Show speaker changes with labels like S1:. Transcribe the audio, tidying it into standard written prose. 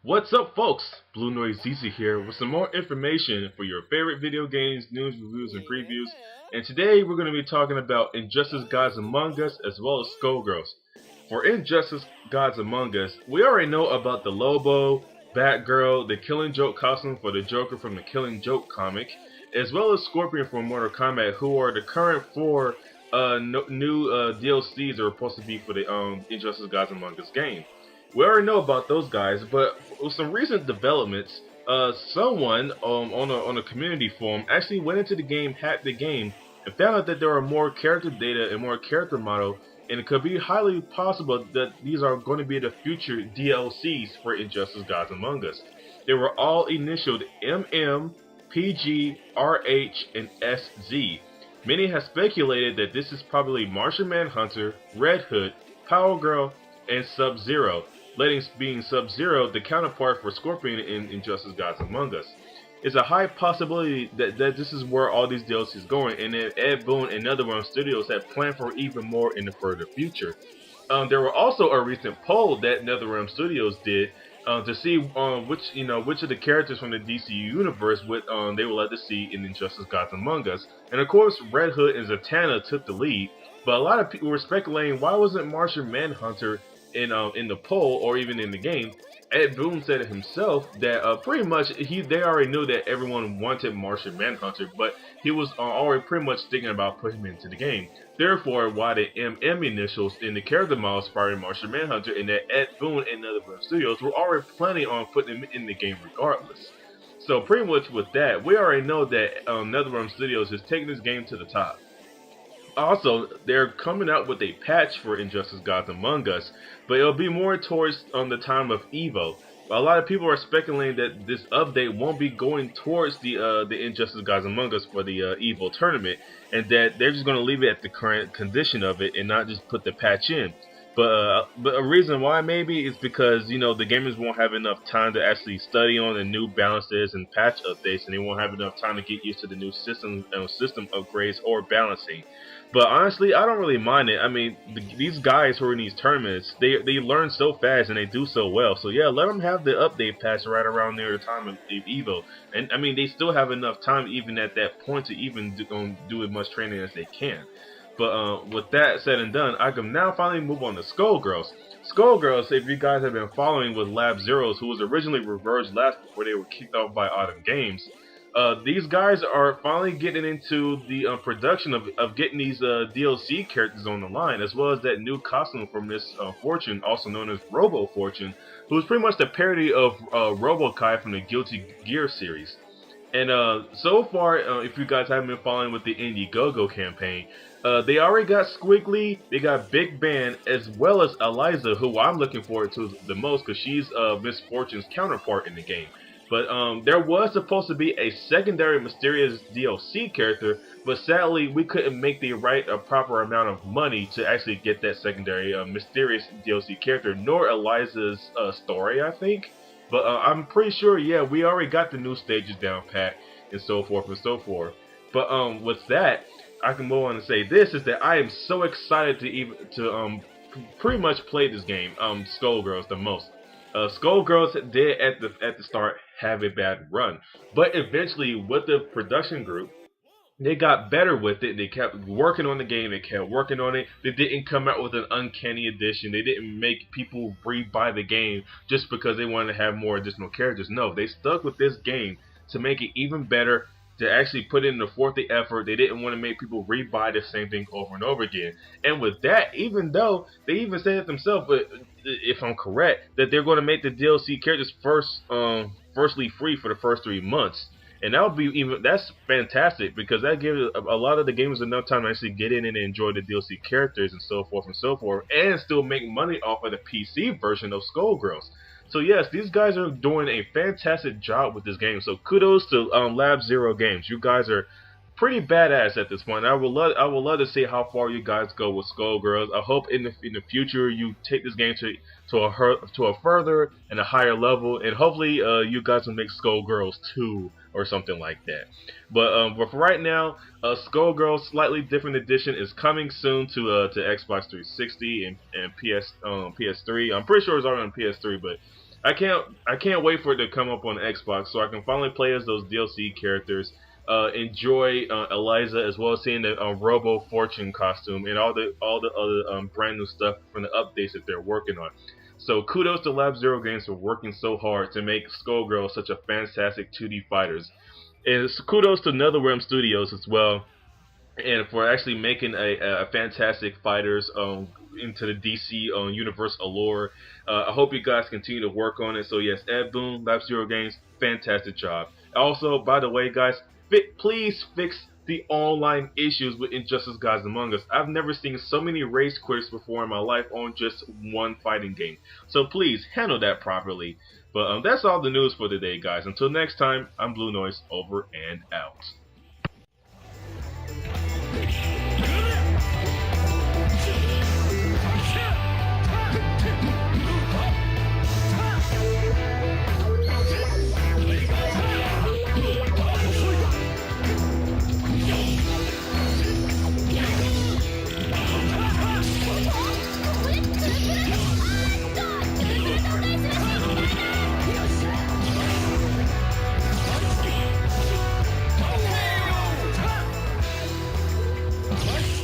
S1: What's up, folks? Blue Noise ZZ here with some more information for your favorite video games, news, reviews, and previews. And today we're going to be talking about Injustice Gods Among Us as well as SkullGirls. For Injustice Gods Among Us, we already know about the Lobo, Batgirl, the Killing Joke costume for the Joker from the Killing Joke comic, as well as Scorpion from Mortal Kombat, who are the current four new DLCs that are supposed to be for the Injustice Gods Among Us game. We already know about those guys, but with some recent developments, someone on a community forum actually went into the game, hacked the game, and found out that there are more character data and more character model, and it could be highly possible that these are going to be the future DLCs for Injustice Gods Among Us. They were all initialed MM, PG, RH, and SZ. Many have speculated that this is probably Martian Manhunter, Red Hood, Power Girl, and Sub-Zero. Being Sub-Zero the counterpart for Scorpion in Injustice Gods Among Us. It's a high possibility that this is where all these DLCs are going, and that Ed Boon and NetherRealm Studios have planned for even more in the further future. There were also a recent poll that NetherRealm Studios did to see which of the characters from the DC universe they would like to see in Injustice Gods Among Us. And of course, Red Hood and Zatanna took the lead, but a lot of people were speculating why wasn't Martian Manhunter in the poll or even in the game. Ed Boon said it himself that pretty much they already knew that everyone wanted Martian Manhunter, but he was already pretty much thinking about putting him into the game. Therefore, why the MM initials in the character model inspired Martian Manhunter, and that Ed Boon and NetherRealm Studios were already planning on putting him in the game regardless. So pretty much with that, we already know that NetherRealm Studios is taking this game to the top. Also, they're coming out with a patch for Injustice Gods Among Us, but it'll be more towards the time of EVO. A lot of people are speculating that this update won't be going towards the Injustice Gods Among Us for the EVO tournament, and that they're just going to leave it at the current condition of it and not just put the patch in. But a reason why maybe is because the gamers won't have enough time to actually study on the new balances and patch updates, and they won't have enough time to get used to the new system upgrades or balancing. But honestly, I don't really mind it. I mean, these guys who are in these tournaments, they learn so fast and they do so well. So yeah, let them have the update patch right around near the time of EVO. And I mean, they still have enough time even at that point to even do as much training as they can. But with that said and done, I can now finally move on to SkullGirls. SkullGirls, if you guys have been following with Lab Zeros, who was originally Reverse Labs before they were kicked off by Autumn Games, these guys are finally getting into the production of getting these DLC characters on the line, as well as that new costume for Miss Fortune, also known as Robo Fortune, who is pretty much the parody of RoboKai from the Guilty Gear series. And so far, if you guys haven't been following with the Indiegogo campaign, they already got Squiggly, they got Big Ben, as well as Eliza, who I'm looking forward to the most because she's Miss Fortune's counterpart in the game. But there was supposed to be a secondary mysterious DLC character, but sadly we couldn't make the proper amount of money to actually get that secondary mysterious DLC character, nor Eliza's story, I think. But I'm pretty sure, yeah, we already got the new stages down pat, and so forth and so forth. But with that, I can move on and say this is that I am so excited to pretty much play this game, SkullGirls, the most. SkullGirls did at the start have a bad run, but eventually with the production group, they got better with it. They kept working on the game. They kept working on it. They didn't come out with an uncanny addition. They didn't make people rebuy the game just because they wanted to have more additional characters. No, they stuck with this game to make it even better, to actually put in the forth the effort. They didn't want to make people rebuy the same thing over and over again. And with that, even though they even said it themselves, but if I'm correct, that they're going to make the DLC characters firstly free for the first 3 months. And that's fantastic, because that gives a lot of the gamers enough time to actually get in and enjoy the DLC characters and so forth, and still make money off of the PC version of SkullGirls. So yes, these guys are doing a fantastic job with this game. So kudos to Lab Zero Games. You guys are pretty badass at this point. I would love to see how far you guys go with SkullGirls. I hope in the future you take this game to a further and a higher level, and hopefully you guys will make SkullGirls 2 or something like that. But for right now, SkullGirls Slightly Different Edition is coming soon to Xbox 360 and PS PS3. I'm pretty sure it's already on PS3, but I can't wait for it to come up on Xbox so I can finally play as those DLC characters. Enjoy Eliza as well as seeing the Robo Fortune costume and all the other brand new stuff from the updates that they're working on. So kudos to Lab Zero Games for working so hard to make Skullgirls such a fantastic 2D fighters. And kudos to NetherRealm Studios as well, and for actually making a fantastic fighters into the DC universe allure. I hope you guys continue to work on it. So yes, Ed Boon, Lab Zero Games, fantastic job. Also, by the way, guys, please fix the online issues with Injustice Gods Among Us. I've never seen so many race quits before in my life on just one fighting game. So please handle that properly. But that's all the news for today, guys. Until next time, I'm Blue Noise, over and out.
S2: What?